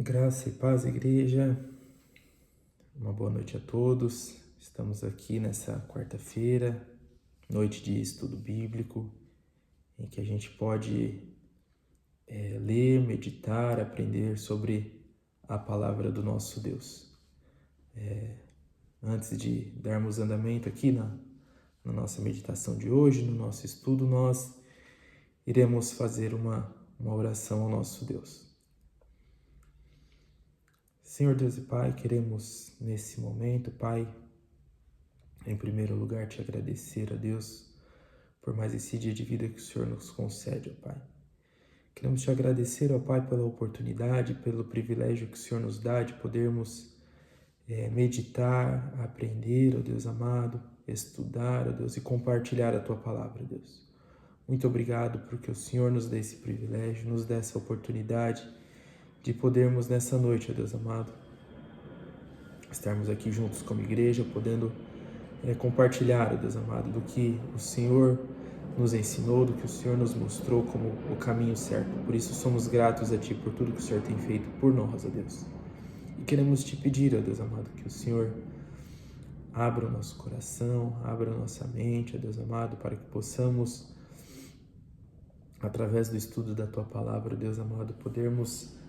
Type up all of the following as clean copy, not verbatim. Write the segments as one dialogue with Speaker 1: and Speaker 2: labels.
Speaker 1: Graça e paz, igreja. Uma boa noite a todos. Estamos aqui nessa quarta-feira, noite de estudo bíblico, em que a gente pode ler, meditar, aprender sobre a palavra do nosso Deus. Antes de darmos andamento aqui na nossa meditação de hoje, no nosso estudo, nós iremos fazer uma oração ao nosso Deus. Senhor Deus e Pai, queremos nesse momento, Pai, em primeiro lugar te agradecer, a Deus, por mais esse dia de vida que o Senhor nos concede, ó Pai. Queremos te agradecer, ó Pai, pela oportunidade, pelo privilégio que o Senhor nos dá de podermos meditar, aprender, ó Deus amado, estudar, ó Deus, e compartilhar a Tua palavra, Deus. Muito obrigado porque o Senhor nos dá esse privilégio, nos dá essa oportunidade de podermos nessa noite, ó Deus amado, estarmos aqui juntos como igreja, podendo compartilhar, ó Deus amado, do que o Senhor nos ensinou, do que o Senhor nos mostrou como o caminho certo. Por isso somos gratos a Ti por tudo que o Senhor tem feito por nós, ó Deus. E queremos Te pedir, ó Deus amado, que o Senhor abra o nosso coração, abra a nossa mente, ó Deus amado, para que possamos, através do estudo da Tua palavra, ó Deus amado, podermos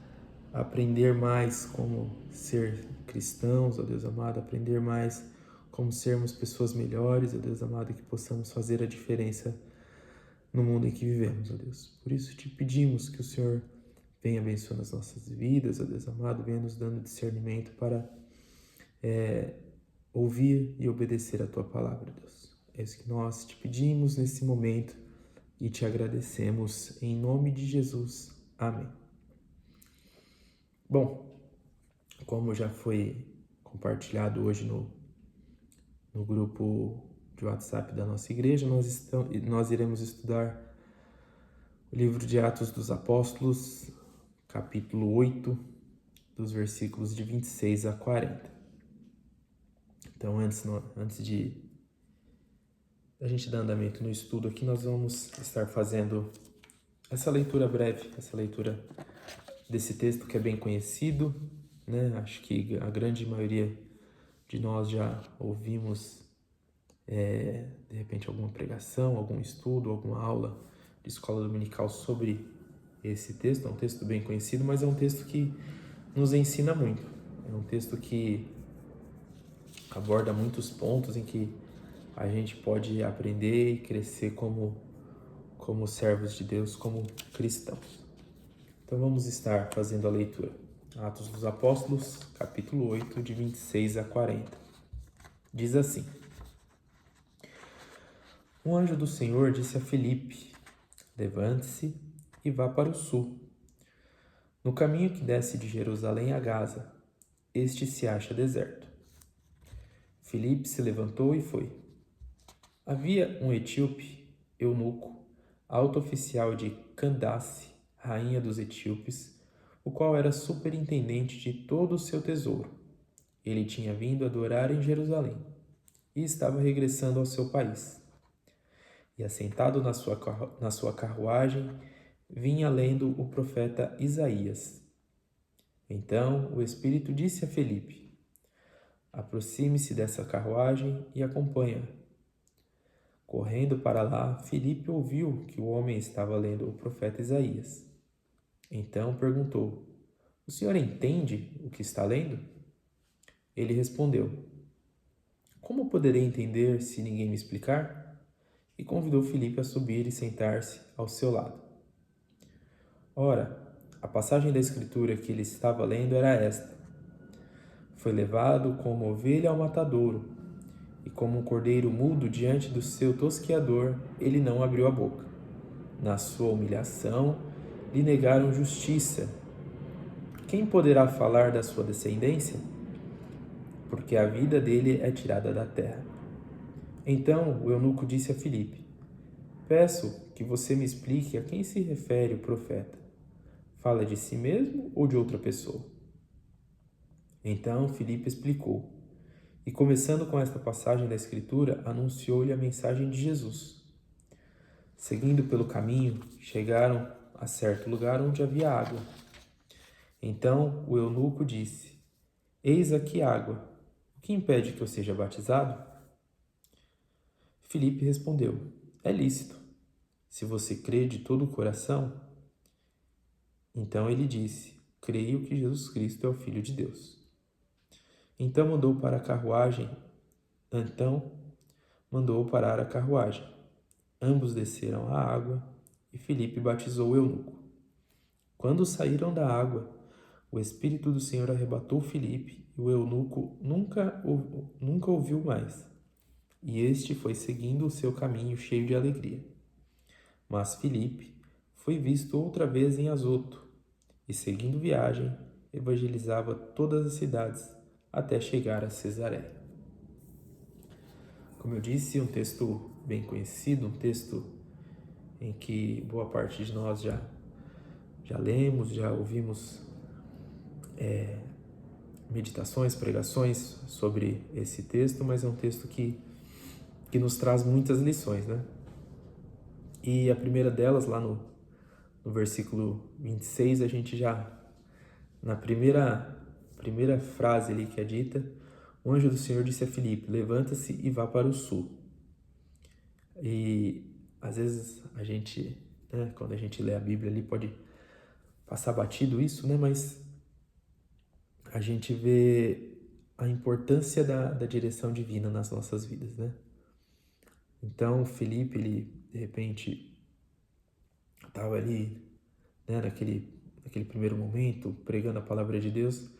Speaker 1: aprender mais como ser cristãos, ó Deus amado, aprender mais como sermos pessoas melhores, ó Deus amado, e que possamos fazer a diferença no mundo em que vivemos, ó Deus. Por isso te pedimos que o Senhor venha abençoando as nossas vidas, ó Deus amado, venha nos dando discernimento para ouvir e obedecer a Tua palavra, Deus. É isso que nós te pedimos nesse momento e te agradecemos em nome de Jesus. Amém. Bom, como já foi compartilhado hoje no grupo de WhatsApp da nossa igreja, nós iremos estudar o livro de Atos dos Apóstolos, capítulo 8, dos versículos de 26 a 40. Então, antes de a gente dar andamento no estudo aqui, nós vamos estar fazendo essa leitura breve, essa leitura desse texto que é bem conhecido, né? Acho que a grande maioria de nós já ouvimos, de repente, alguma pregação, algum estudo, alguma aula de escola dominical sobre esse texto. É um texto bem conhecido, mas é um texto que nos ensina muito. É um texto que aborda muitos pontos em que a gente pode aprender e crescer como servos de Deus, como cristãos. Então vamos estar fazendo a leitura. Atos dos Apóstolos, capítulo 8, de 26 a 40. Diz assim: Um anjo do Senhor disse a Filipe: Levante-se e vá para o sul. No caminho que desce de Jerusalém a Gaza, este se acha deserto. Filipe se levantou e foi. Havia um etíope, eunuco, alto oficial de Candace, rainha dos etíopes, o qual era superintendente de todo o seu tesouro. Ele tinha vindo adorar em Jerusalém e estava regressando ao seu país. E assentado na sua carruagem, vinha lendo o profeta Isaías. Então o Espírito disse a Filipe: Aproxime-se dessa carruagem e acompanha. Correndo para lá, Filipe ouviu que o homem estava lendo o profeta Isaías. Então perguntou: O senhor entende o que está lendo? Ele respondeu: Como poderei entender se ninguém me explicar? E convidou Filipe a subir e sentar-se ao seu lado. Ora, a passagem da escritura que ele estava lendo era esta: Foi levado como ovelha ao matadouro, e como um cordeiro mudo diante do seu tosqueador, ele não abriu a boca. Na sua humilhação, lhe negaram justiça. Quem poderá falar da sua descendência? Porque a vida dele é tirada da terra. Então o eunuco disse a Filipe: Peço que você me explique a quem se refere o profeta. Fala de si mesmo ou de outra pessoa? Então Filipe explicou. E começando com esta passagem da Escritura, anunciou-lhe a mensagem de Jesus. Seguindo pelo caminho, chegaram a certo lugar onde havia água. Então o eunuco disse: Eis aqui água. O que impede que eu seja batizado? Filipe respondeu: É lícito, se você crê de todo o coração. Então ele disse: Creio que Jesus Cristo é o Filho de Deus. Então mandou parar a carruagem. Ambos desceram à água e Filipe batizou o eunuco. Quando saíram da água, o Espírito do Senhor arrebatou Filipe e o eunuco nunca ouviu mais. E este foi seguindo o seu caminho cheio de alegria. Mas Filipe foi visto outra vez em Azoto e, seguindo viagem, evangelizava todas as cidades até chegar a Cesareia. Como eu disse, um texto bem conhecido, um texto em que boa parte de nós já lemos, já ouvimos meditações, pregações sobre esse texto, mas é um texto que nos traz muitas lições, né? E a primeira delas, lá no versículo 26, a gente já, na primeira frase ali que é dita, o anjo do Senhor disse a Filipe: levanta-se e vá para o sul. E às vezes a gente, né, quando a gente lê a Bíblia ali, pode passar batido isso, né? Mas a gente vê a importância da direção divina nas nossas vidas, né? Então, Filipe, ele, de repente, estava ali, né, naquele primeiro momento, pregando a palavra de Deus,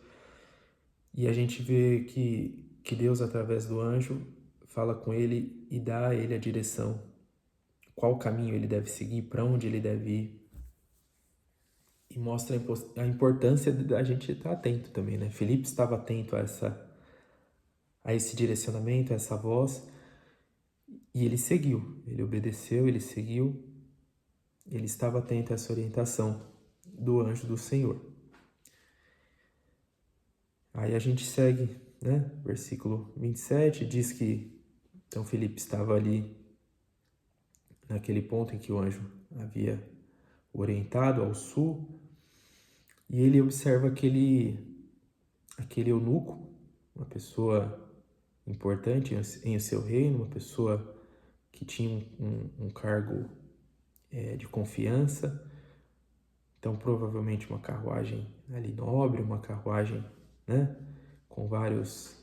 Speaker 1: e a gente vê que Deus, através do anjo, fala com ele e dá a ele a direção, qual caminho ele deve seguir, para onde ele deve ir, e mostra a importância da gente estar atento também, né? Filipe estava atento a esse direcionamento, a essa voz, e ele seguiu, ele obedeceu, ele seguiu, ele estava atento a essa orientação do anjo do Senhor. Aí a gente segue, né? Versículo 27 diz que então Filipe estava ali naquele ponto em que o anjo havia orientado ao sul, e ele observa aquele eunuco, uma pessoa importante em seu reino, uma pessoa que tinha um cargo de confiança. Então, provavelmente uma carruagem ali nobre, uma carruagem, né, com várias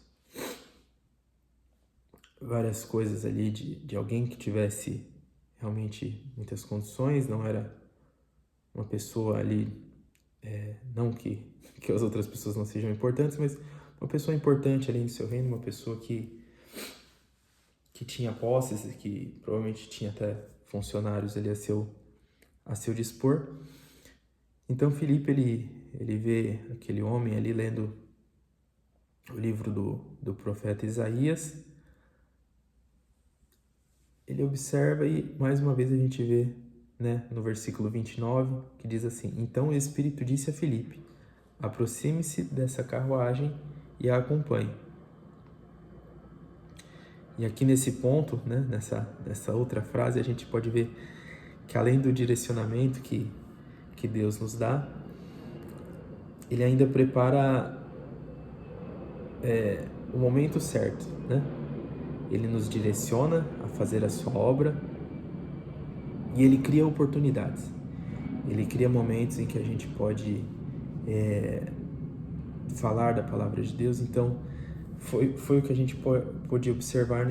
Speaker 1: coisas ali de alguém que tivesse realmente muitas condições, não era uma pessoa ali, não que as outras pessoas não sejam importantes, mas uma pessoa importante ali no seu reino, uma pessoa que tinha posses e que provavelmente tinha até funcionários ali a seu dispor. Então Filipe, ele vê aquele homem ali lendo o livro do profeta Isaías. Ele observa e mais uma vez a gente vê, né, no versículo 29, que diz assim: Então o Espírito disse a Filipe: aproxime-se dessa carruagem e a acompanhe. E aqui nesse ponto, né, nessa outra frase, a gente pode ver que além do direcionamento que Deus nos dá, ele ainda prepara o momento certo, né? Ele nos direciona a fazer a sua obra e ele cria oportunidades. Ele cria momentos em que a gente pode falar da palavra de Deus. Então, foi o que a gente pôde observar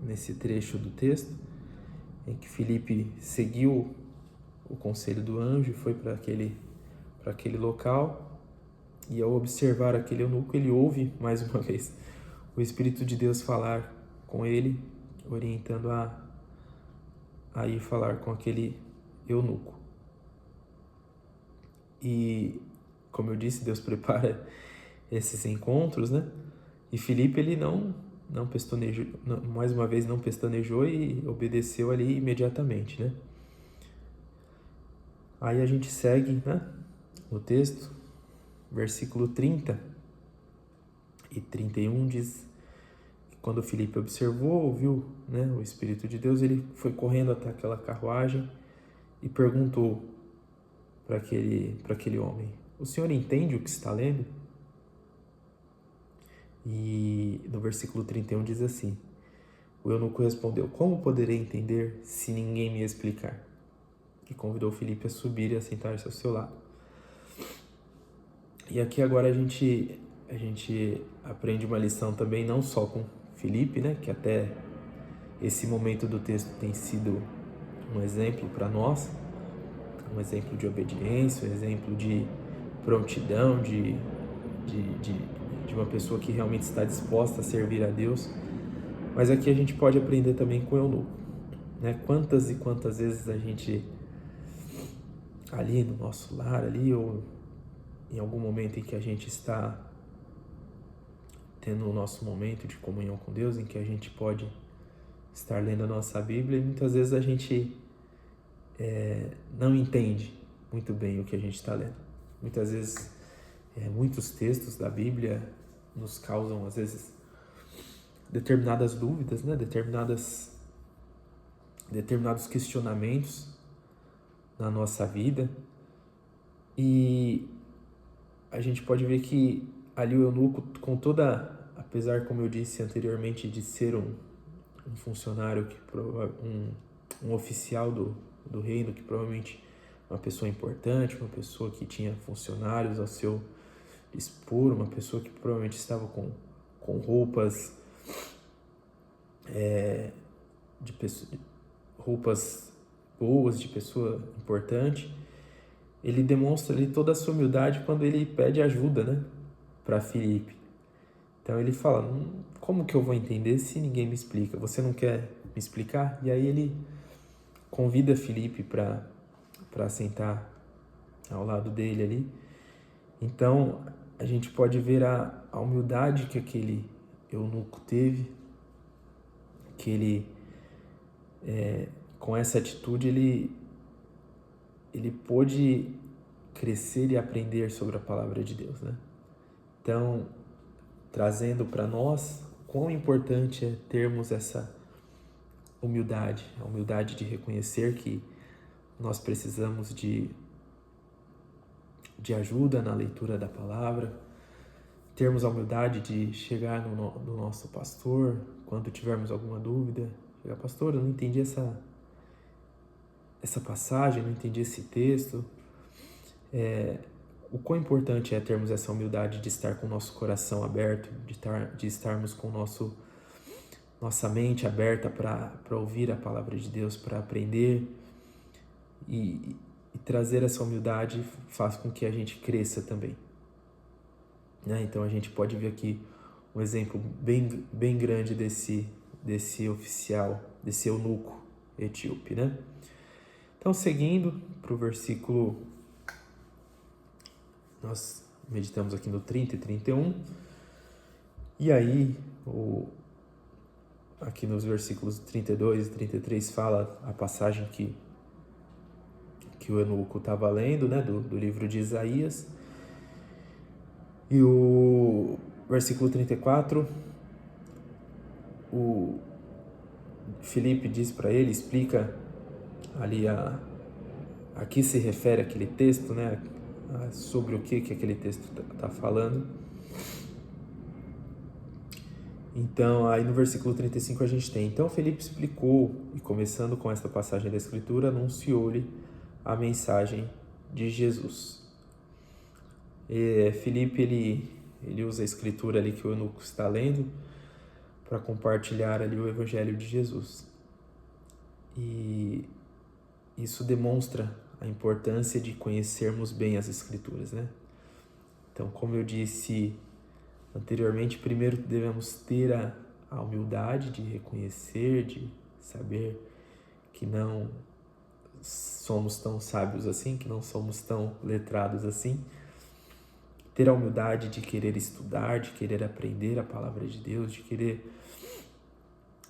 Speaker 1: nesse trecho do texto, em que Filipe seguiu o conselho do anjo e foi para aquele local. E ao observar aquele eunuco, ele ouve mais uma vez o Espírito de Deus falar com ele, orientando a ir falar com aquele eunuco. E, como eu disse, Deus prepara esses encontros, né? E Filipe, ele não pestanejou, mais uma vez não pestanejou e obedeceu ali imediatamente, né? Aí a gente segue, né, no texto, versículo 30 e 31 diz que quando Filipe observou, ouviu, né, o Espírito de Deus, ele foi correndo até aquela carruagem e perguntou para aquele homem: o senhor entende o que está lendo? E no versículo 31 diz assim: o eunuco respondeu: como poderei entender se ninguém me explicar? E convidou Filipe a subir e a sentar-se ao seu lado. E aqui agora a gente aprende uma lição também, não só com Filipe, né, que até esse momento do texto tem sido um exemplo para nós, um exemplo de obediência, um exemplo de prontidão, de uma pessoa que realmente está disposta a servir a Deus. Mas aqui a gente pode aprender também com o eunuco, né? Quantas e quantas vezes a gente, ali no nosso lar, ali, ou em algum momento em que a gente está tendo o nosso momento de comunhão com Deus, em que a gente pode estar lendo a nossa Bíblia, e muitas vezes a gente não entende muito bem o que a gente está lendo. Muitas vezes, muitos textos da Bíblia nos causam, às vezes, determinadas dúvidas, né? Determinados questionamentos na nossa vida, e a gente pode ver que ali o eunuco, apesar, como eu disse anteriormente, de ser um funcionário, um oficial do reino, que provavelmente uma pessoa importante, uma pessoa que tinha funcionários ao seu dispor, uma pessoa que provavelmente estava com roupas roupas boas, de pessoa importante, ele demonstra ali toda a sua humildade quando ele pede ajuda, né, para Filipe. Então ele fala: como que eu vou entender se ninguém me explica? Você não quer me explicar? E aí ele convida Filipe para sentar ao lado dele ali. Então a gente pode ver a humildade que aquele eunuco teve, que ele, com essa atitude, ele pôde crescer e aprender sobre a palavra de Deus, né? Então, trazendo para nós quão importante é termos essa humildade, a humildade de reconhecer que nós precisamos de ajuda na leitura da palavra, termos a humildade de chegar no nosso pastor quando tivermos alguma dúvida: chegar: pastor, eu não entendi essa passagem, não entendi esse texto. O quão importante é termos essa humildade de estar com o nosso coração aberto, de estarmos com nossa mente aberta para ouvir a palavra de Deus, para aprender, e trazer essa humildade faz com que a gente cresça também, né? Então a gente pode ver aqui um exemplo bem grande desse oficial, desse eunuco etíope, né? Então, seguindo para o versículo, nós meditamos aqui no 30 e 31, e aí, aqui nos versículos 32 e 33 fala a passagem que o eunuco estava lendo, né, do livro de Isaías. E o versículo 34, o Filipe diz para ele, explica ali a que se refere aquele texto, né, sobre o que aquele texto está falando. Então, aí no versículo 35 a gente tem: então Filipe explicou, e começando com esta passagem da Escritura, anunciou-lhe a mensagem de Jesus. Filipe, ele usa a Escritura ali que o eunuco está lendo para compartilhar ali o Evangelho de Jesus. E isso demonstra a importância de conhecermos bem as Escrituras, né? Então, como eu disse anteriormente, primeiro devemos ter a humildade de reconhecer, de saber que não somos tão sábios assim, que não somos tão letrados assim. Ter a humildade de querer estudar, de querer aprender a palavra de Deus, de querer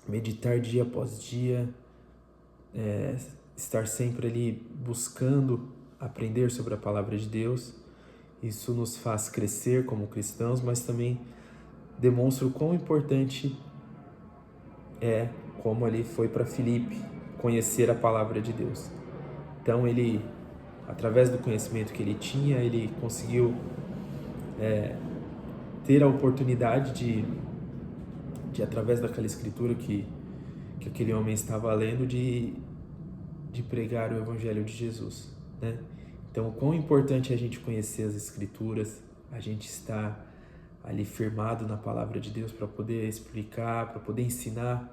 Speaker 1: meditar dia após dia, estar sempre ali buscando aprender sobre a palavra de Deus. Isso nos faz crescer como cristãos, mas também demonstra o quão importante é, como ali foi para Filipe, conhecer a palavra de Deus. Então ele através do conhecimento que ele tinha, ele conseguiu ter a oportunidade de através daquela escritura que aquele homem estava lendo, de pregar o Evangelho de Jesus, né? Então, o quão importante é a gente conhecer as Escrituras, a gente estar ali firmado na Palavra de Deus para poder explicar, para poder ensinar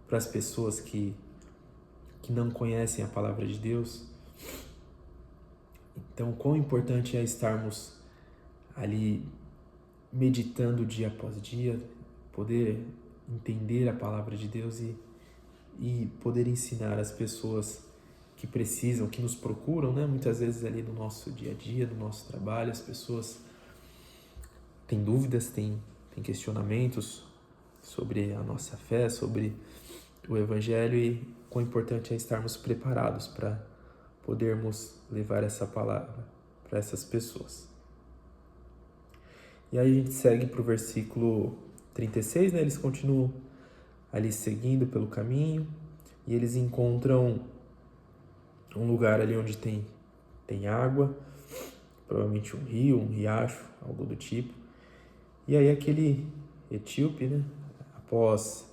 Speaker 1: para as pessoas que não conhecem a Palavra de Deus. Então, o quão importante é estarmos ali meditando dia após dia, poder entender a Palavra de Deus e poder ensinar as pessoas que precisam, que nos procuram, né? Muitas vezes ali no nosso dia a dia, no nosso trabalho, as pessoas têm dúvidas, têm questionamentos sobre a nossa fé, sobre o Evangelho, e quão importante é estarmos preparados para podermos levar essa palavra para essas pessoas. E aí a gente segue para o versículo 36, né? Eles continuam ali seguindo pelo caminho e eles encontram um lugar ali onde tem água, provavelmente um rio, um riacho, algo do tipo. E aí aquele etíope, né, após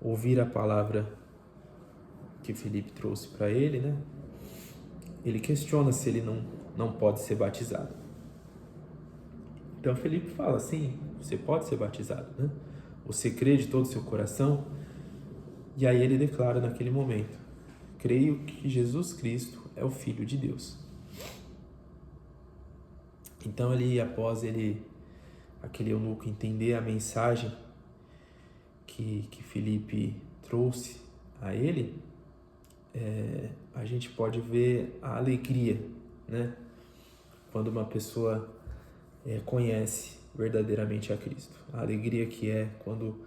Speaker 1: ouvir a palavra que Filipe trouxe para ele, né, ele questiona se ele não pode ser batizado. Então Filipe fala, sim, você pode ser batizado, né? Você crê de todo o seu coração? E aí ele declara naquele momento, creio que Jesus Cristo é o Filho de Deus. Então ali, após aquele eunuco entender a mensagem que Filipe trouxe a ele, a gente pode ver a alegria, né? Quando uma pessoa conhece verdadeiramente a Cristo. A alegria que é quando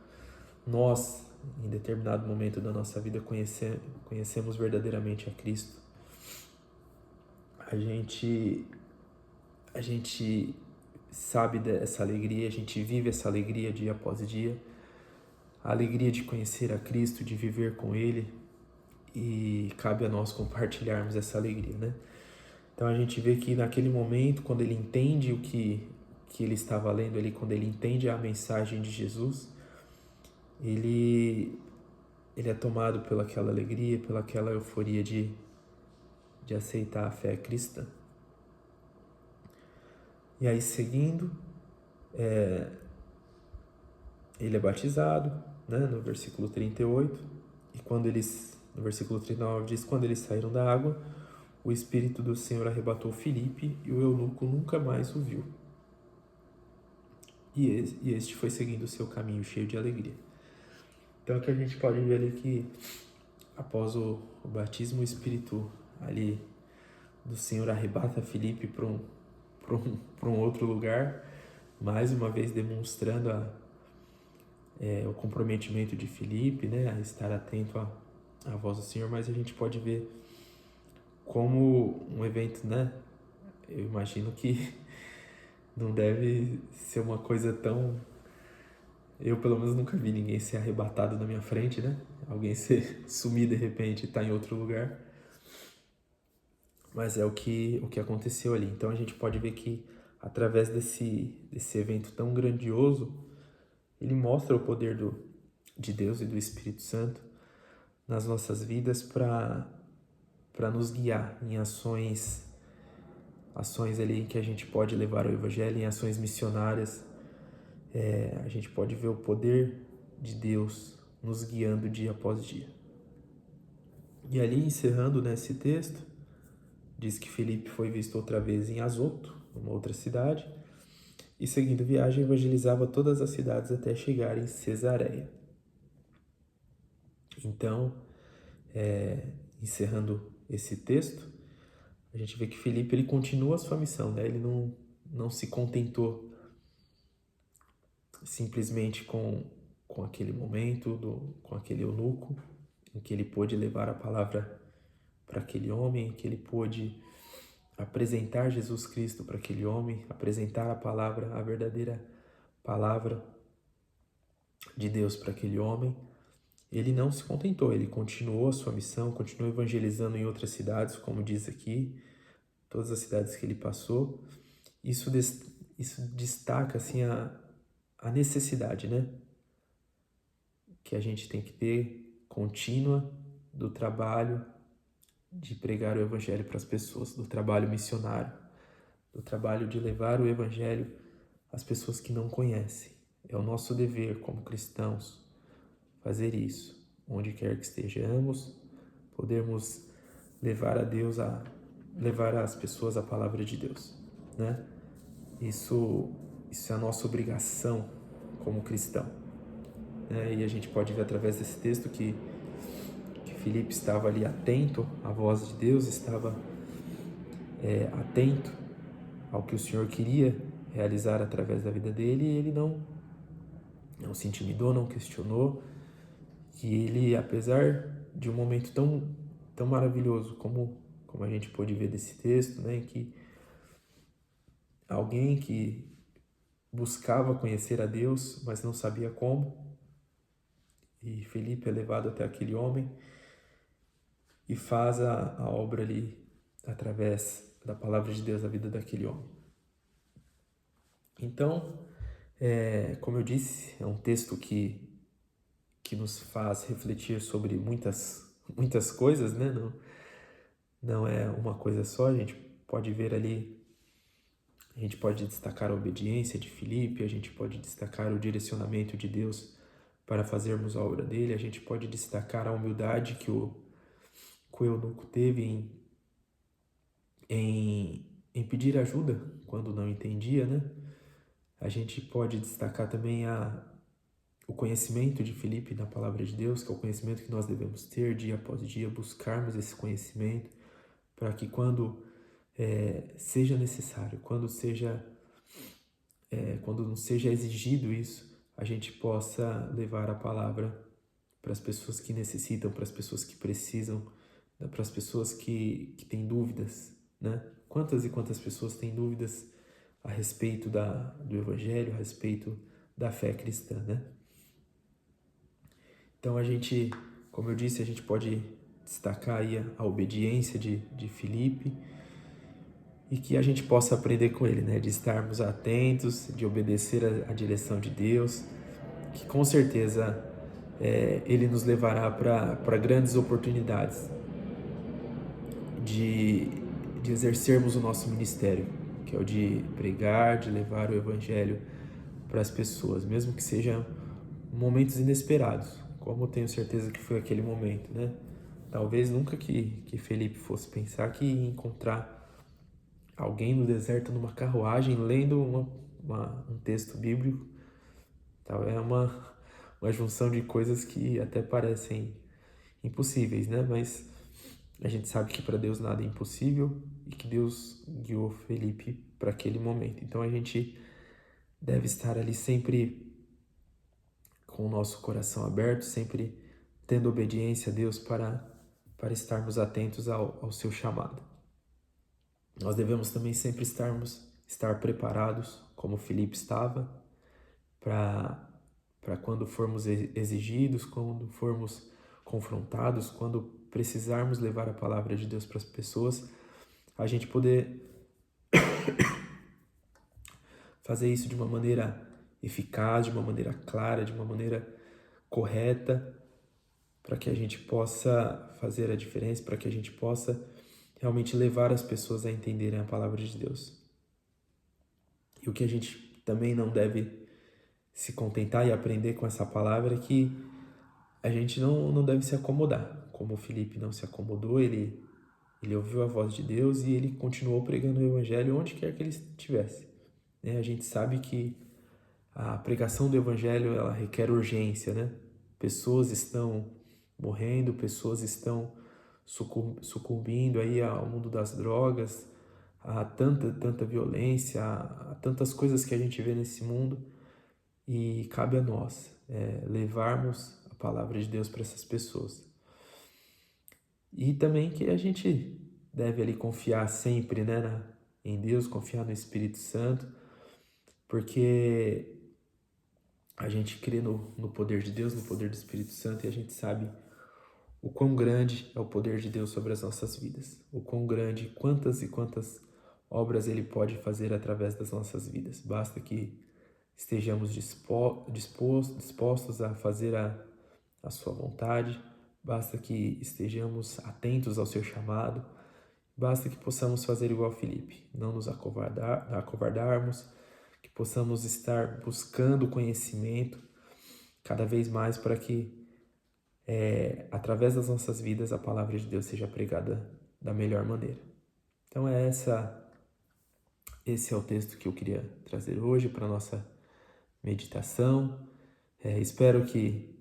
Speaker 1: nós, em determinado momento da nossa vida, conhecemos verdadeiramente a Cristo. A gente sabe dessa alegria, a gente vive essa alegria dia após dia, a alegria de conhecer a Cristo, de viver com Ele, e cabe a nós compartilharmos essa alegria, né? Então a gente vê que naquele momento, quando ele entende o que ele estava lendo ali, quando ele entende a mensagem de Jesus, ele é tomado pelaquela alegria, pelaquela euforia de aceitar a fé cristã. E aí, seguindo, ele é batizado, né, no versículo 38, e no versículo 39 diz, quando eles saíram da água, o Espírito do Senhor arrebatou Filipe e o eunuco nunca mais o viu. E este foi seguindo o seu caminho cheio de alegria. Então aqui a gente pode ver ali que após o batismo, o Espírito ali do Senhor arrebata Filipe para um outro lugar, mais uma vez demonstrando o comprometimento de Filipe, né, a estar atento à voz do Senhor, mas a gente pode ver como um evento, né, eu imagino que não deve ser uma coisa tão... Eu, pelo menos, nunca vi ninguém ser arrebatado na minha frente, né? Alguém sumir de repente e estar em outro lugar. Mas é o que aconteceu ali. Então a gente pode ver que através desse evento tão grandioso, ele mostra o poder de Deus e do Espírito Santo nas nossas vidas para nos guiar em ações ali que a gente pode levar o Evangelho, em ações missionárias. A gente pode ver o poder de Deus nos guiando dia após dia. E ali, encerrando nesse texto, diz que Filipe foi visto outra vez em Azoto, uma outra cidade, e seguindo viagem evangelizava todas as cidades até chegar em Cesareia. Então, encerrando esse texto, a gente vê que Filipe ele continua a sua missão, né? Ele não se contentou simplesmente com aquele momento, com aquele eunuco, em que ele pôde levar a palavra para aquele homem, em que ele pôde apresentar Jesus Cristo para aquele homem, apresentar a palavra, a verdadeira palavra de Deus para aquele homem. Ele não se contentou, ele continuou a sua missão, continuou evangelizando em outras cidades, como diz aqui, todas as cidades que ele passou. Isso destaca assim a necessidade, né, que a gente tem que ter contínua do trabalho de pregar o evangelho para as pessoas, do trabalho missionário, do trabalho de levar o evangelho às pessoas que não conhecem. É o nosso dever como cristãos fazer isso, onde quer que estejamos, podermos levar levar às pessoas a palavra de Deus, né? Isso é a nossa obrigação como cristão, né? E a gente pode ver através desse texto que Filipe estava ali atento à voz de Deus, estava atento ao que o Senhor queria realizar através da vida dele, e ele não se intimidou, não questionou, que ele, apesar de um momento tão maravilhoso como a gente pôde ver desse texto, né, em que alguém que buscava conhecer a Deus, mas não sabia como, e Felipe é levado até aquele homem e faz a obra ali através da palavra de Deus na vida daquele homem. Então, como eu disse, é um texto que nos faz refletir sobre muitas coisas, né? Não é uma coisa só, a gente pode ver ali, a gente pode destacar a obediência de Filipe, a gente pode destacar o direcionamento de Deus para fazermos a obra dele, a gente pode destacar a humildade que o eunuco teve em pedir ajuda quando não entendia, né? A gente pode destacar também o conhecimento de Filipe na palavra de Deus, que é o conhecimento que nós devemos ter dia após dia, buscarmos esse conhecimento para que quando seja necessário, quando não seja exigido isso, a gente possa levar a palavra para as pessoas que necessitam, para as pessoas que precisam, para as pessoas que têm dúvidas, né? Quantas e quantas pessoas têm dúvidas a respeito do Evangelho, a respeito da fé cristã, né? Então como eu disse, a gente pode destacar aí a obediência de Filipe e que a gente possa aprender com ele, né? De estarmos atentos, de obedecer a direção de Deus, que com certeza ele nos levará para grandes oportunidades de exercermos o nosso ministério, que é o de pregar, de levar o evangelho para as pessoas, mesmo que sejam momentos inesperados, como eu tenho certeza que foi aquele momento, né? Talvez nunca que Felipe fosse pensar que ia encontrar alguém no deserto numa carruagem lendo um texto bíblico. É uma junção de coisas que até parecem impossíveis, né? Mas a gente sabe que para Deus nada é impossível e que Deus guiou Felipe para aquele momento. Então a gente deve estar ali sempre com o nosso coração aberto, sempre tendo obediência a Deus para estarmos atentos ao seu chamado. Nós devemos também sempre estar preparados, como Filipe estava, para quando formos exigidos, quando formos confrontados, quando precisarmos levar a palavra de Deus para as pessoas, a gente poder fazer isso de uma maneira eficaz, de uma maneira clara, de uma maneira correta, para que a gente possa fazer a diferença, para que a gente possa realmente levar as pessoas a entenderem a palavra de Deus. E o que a gente também não deve se contentar e aprender com essa palavra é que a gente não deve se acomodar. Como o Filipe não se acomodou, ele ouviu a voz de Deus e ele continuou pregando o evangelho onde quer que ele estivesse. A gente sabe que a pregação do evangelho ela requer urgência, né? Pessoas estão morrendo, pessoas estão sucumbindo aí ao mundo das drogas, a tanta violência, a tantas coisas que a gente vê nesse mundo, e cabe a nós levarmos a palavra de Deus para essas pessoas. E também que a gente deve ali confiar sempre, né, em Deus, confiar no Espírito Santo, porque a gente crê no poder de Deus, no poder do Espírito Santo, e a gente sabe o quão grande é o poder de Deus sobre as nossas vidas, o quão grande, quantas e quantas obras Ele pode fazer através das nossas vidas. Basta que estejamos dispostos a fazer a sua vontade, basta que estejamos atentos ao seu chamado, basta que possamos fazer igual a Filipe, não nos acovardarmos, que possamos estar buscando conhecimento cada vez mais para que através das nossas vidas a palavra de Deus seja pregada da melhor maneira. Então esse é o texto que eu queria trazer hoje para a nossa meditação. Espero que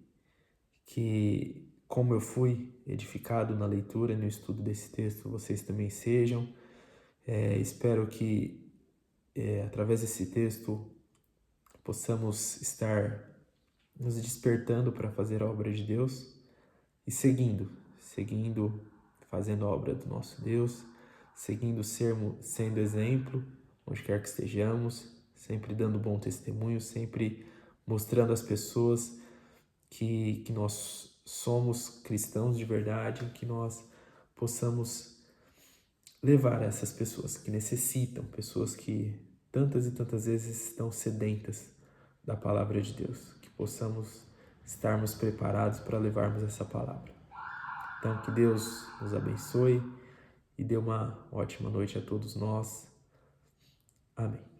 Speaker 1: como eu fui edificado na leitura e no estudo desse texto, vocês também sejam. Espero que através desse texto possamos estar nos despertando para fazer a obra de Deus e seguindo, fazendo a obra do nosso Deus, seguindo sendo exemplo, onde quer que estejamos, sempre dando bom testemunho, sempre mostrando às pessoas que nós somos cristãos de verdade, que nós possamos levar essas pessoas que necessitam, pessoas que tantas e tantas vezes estão sedentas da palavra de Deus, que possamos estarmos preparados para levarmos essa palavra. Então, que Deus nos abençoe e dê uma ótima noite a todos nós. Amém.